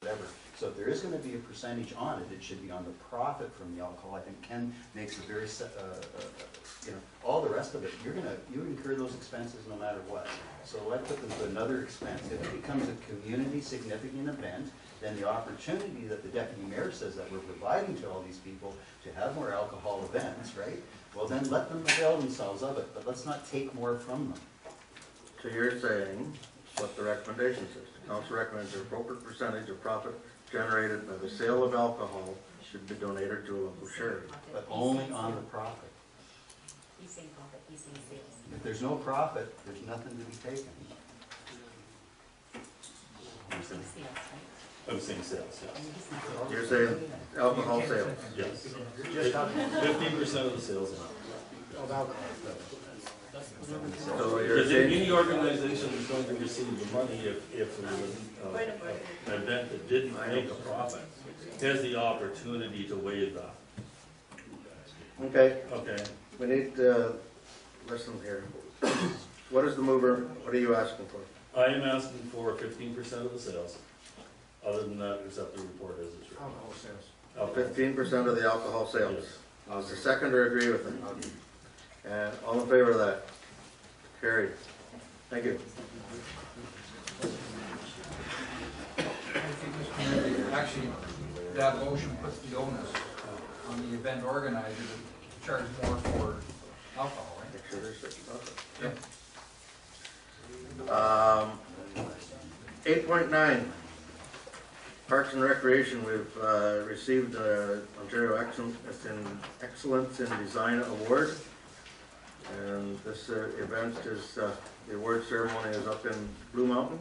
whatever. So if there is going to be a percentage on it, it should be on the profit from the alcohol. I think Ken makes a very, all the rest of it, you incur those expenses no matter what. So let's put them to another expense. If it becomes a community significant event, then the opportunity that the deputy mayor says that we're providing to all these people to have more alcohol events, right? Well, then let them avail themselves of it, but let's not take more from them. So you're saying what the recommendation says. The council recommends an appropriate percentage of profit generated by the sale of alcohol should be donated to a local charity. But only on the profit. He's saying profit, he's saying sales. If there's no profit, there's nothing to be taken. You're saying sales, right? I'm saying sales, yes. You're saying alcohol sales? Yes. 15% of the sales. So you're Because saying any organization is going to receive the money if there was an event that didn't make a profit, has the opportunity to waive that. okay. Okay. We need to listen here. What is the mover? What are you asking for? I am asking for 15% of the sales. Other than that, accept the report as it's written. Alcohol sales. 15% of the alcohol sales. Yes. Does the seconder agree with it? And all in favor of that? Carried. Thank you. Actually, that motion puts the onus on the event organizer to charge more for alcohol, right? Make sure there's Yeah. 8.9. Parks and Recreation, we've received Ontario Excellence in Design Award. And this event is, the award ceremony is up in Blue Mountain.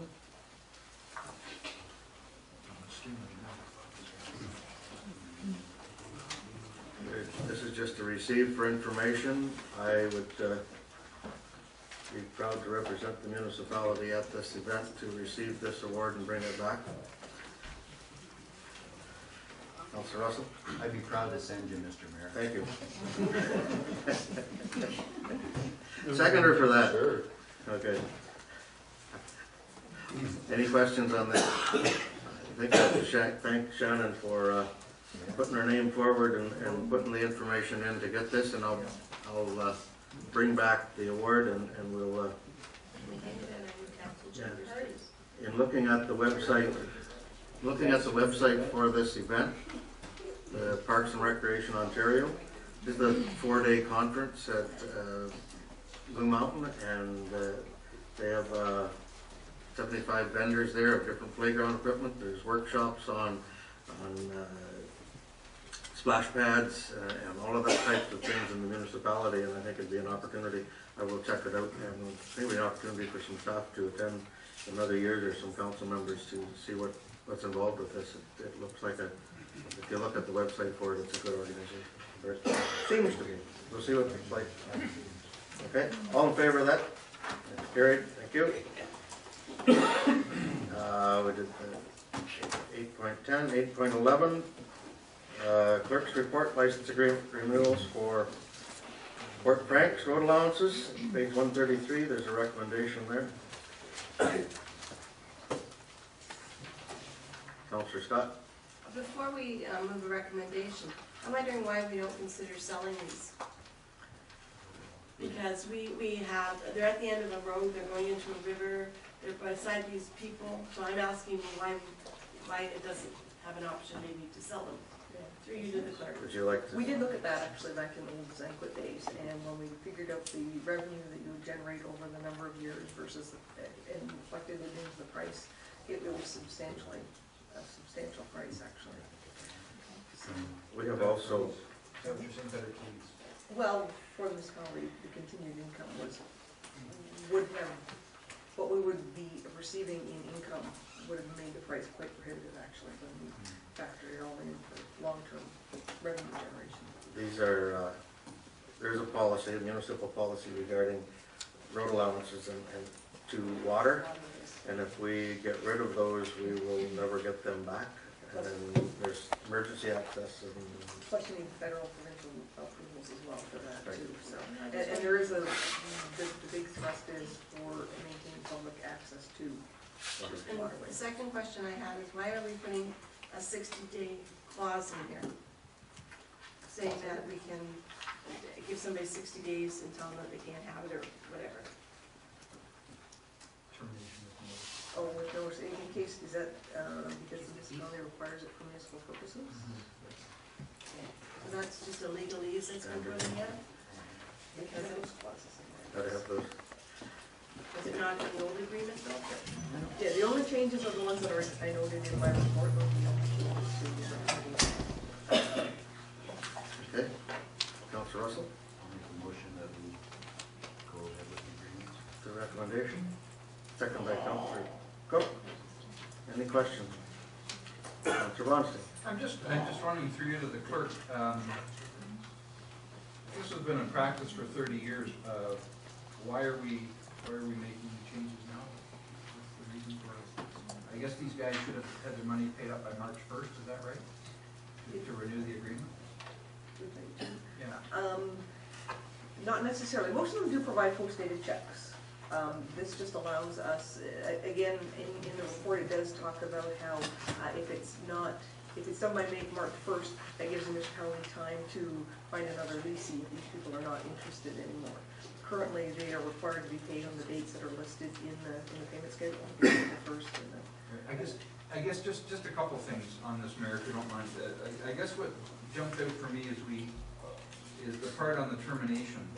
This is just to receive for information. I would be proud to represent the municipality at this event to receive this award and bring it back. Councilor Russell? I'd be proud to send you, Mr. Mayor. Thank you. Seconder for that? Sure. Okay. Any questions on that? I think I have to thank Shannon for putting her name forward and putting the information in to get this, and I'll bring back the award and we'll, in looking at the website for this event, the Parks and Recreation Ontario, this is a 4-day conference at Blue Mountain, and they have 75 vendors there of different playground equipment. There's workshops on splash pads and all of that types of things in the municipality, and I think it'd be an opportunity. I will check it out, and maybe an opportunity for some staff to attend another year. There's some council members to see what's involved with this. It looks like if you look at the website for it, it's a good organization. Or it seems to be. We'll see what it's like. Okay, all in favor of that? That's carried. Thank you. We did 8.10, 8.11. Clerk's report, license agreement renewals for Fort Frank's road allowances. Page 133, there's a recommendation there. Councillor Scott. Before we move a recommendation, I'm wondering why we don't consider selling these. Because they're at the end of a road, they're going into a river, they're beside these people, so I'm asking why it doesn't have an option maybe to sell them. Through you to the clerk. Would you like to? We did look at that actually back in the old Zanquit days, and when we figured out the revenue that you would generate over the number of years versus and reflected it into the price, it was a substantial price actually. We have also. Well, for the municipality, the continued income would have, what we would be receiving in income would have made the price quite prohibitive actually when we factor it all in for long-term revenue generation. These are, there's a policy, a municipal policy regarding road allowances and to water. And if we get rid of those, we will never get them back. And then there's emergency access. Plus you need federal provincial approvals as well for that too. So, and there is the big thrust is for maintaining public access to And the second question I had is, why are we putting a 60-day clause in here? Saying that we can give somebody 60 days and tell them that they can't have it or whatever. Termination of notice. Oh, with notice, in case, is that, because the municipality requires it for municipal purposes? So that's just a legalese that's been put in here? Because it Those clauses in there. Gotta have those. was it not in the old agreement though? Yeah, the only changes are the ones that are, I noted in my report, those are the only changes to the Okay, Councilor Russell, I'll make a motion that we go ahead with the agreement. the recommendation, second by Councilor Cook. Any questions? Councilor Bonstein? I'm just running through you to the clerk. This has been in practice for 30 years. Why are we making the changes now? What's the reason for it? I guess these guys should have had their money paid up by March 1st, is that right? To renew the agreement? Yeah. Not necessarily, most of them do provide post-dated checks. This just allows us, again, in the report, it does talk about how if it's done by March 1st, that gives the municipality time to find another leasing if these people are not interested anymore. Currently, they are required to be paid on the dates that are listed in the payment schedule, the first and the. I guess just a couple things on this, Mayor, if you don't mind. I guess what jumped out for me is the part on the termination.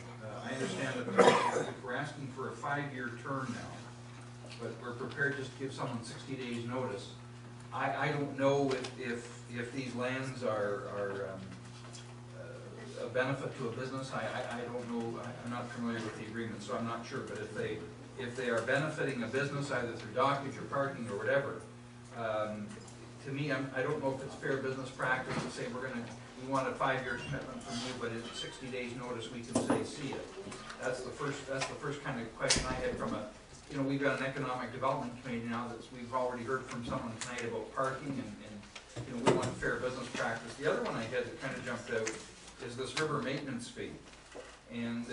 I understand that we're asking for a 5-year term now, but we're prepared just to give someone 60 days notice. I don't know if these lands are a benefit to a business. I don't know, I'm not familiar with the agreement, so I'm not sure, but if they are benefiting a business, either through dockage or parking or whatever, to me, I don't know if it's fair business practice to say we want a 5-year commitment from you, but in 60 days notice, we can say, see it. That's the first kind of question I had from we've got an economic development committee now we've already heard from someone tonight about parking and we want fair business practice. The other one I had that kind of jumped out is this river maintenance fee. And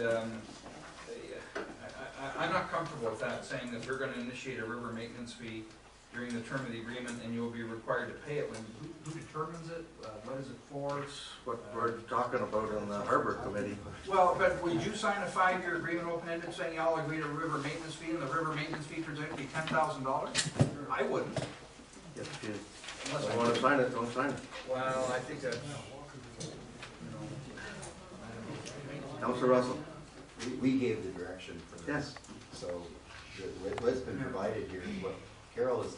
I'm not comfortable with that, saying that we're going to initiate a river maintenance fee during the term of the agreement and you'll be required to pay it. Who determines it? What is it for? That's what we're talking about in the Harbor Committee. Well, but would you sign a 5-year agreement open-ended saying y'all agree to a river maintenance fee and the river maintenance fee turns out to be $10,000? I wouldn't. If you don't want to sign it, don't sign it. Well, I think that, Councilor Russell? We gave the direction for this. So what's been provided here is what Carol has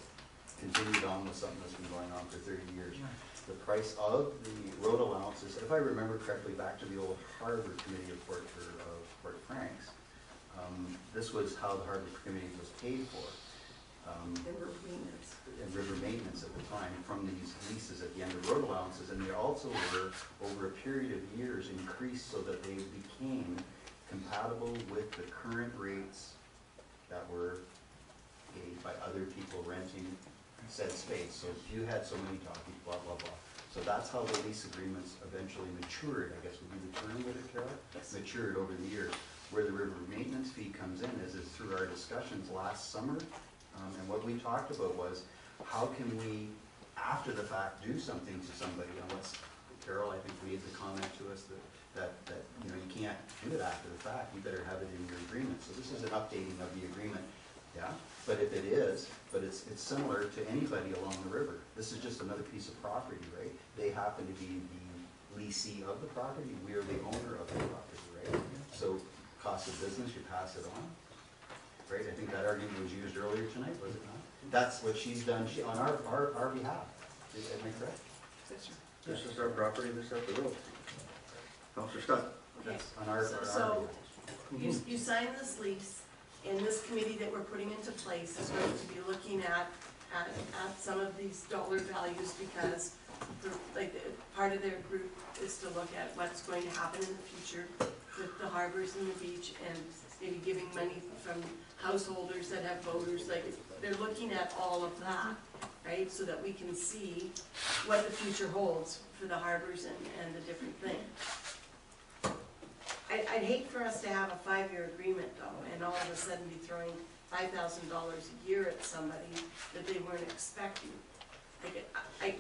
continued on with something that's been going on for 30 years. The price of the road allowances, if I remember correctly, back to the old Harbor Committee report for Port Franks, this was how the Harbor Committee was paid for. And river maintenance. And river maintenance at the time from these leases at the end of road allowances, and they also were, over a period of years, increased so that they became compatible with the current rates that were paid by other people renting said space. So if you had so many talkies, blah, blah, blah. So that's how the lease agreements eventually matured, I guess would be the term with it, Carol? Yes. Matured over the years. Where the river maintenance fee comes in is through our discussions last summer. And what we talked about was, how can we, after the fact, do something to somebody? Unless, Carol, I think made the comment to us that you can't do it after the fact. You better have it in your agreement. So this is an updating of the agreement. Yeah, but if it is, it's similar to anybody along the river. This is just another piece of property, right? They happen to be the leasee of the property. We are the owner of the property, right? So cost of business, you pass it on. Right, I think that argument was used earlier tonight, was it not? That's what she's done on our behalf. Am I correct? Yes, sir. This is our property, this is the road. Councilor Scott? That's on our So behalf. you sign this lease, and this committee that we're putting into place is going to be looking at some of these dollar values, because part of their group is to look at what's going to happen in the future with the harbors and the beach, and maybe giving money from householders that have voters. They're looking at all of that, right? So that we can see what the future holds for the harbors and the different things. I'd hate for us to have a 5-year agreement though, and all of a sudden be throwing $5,000 a year at somebody that they weren't expecting. Like,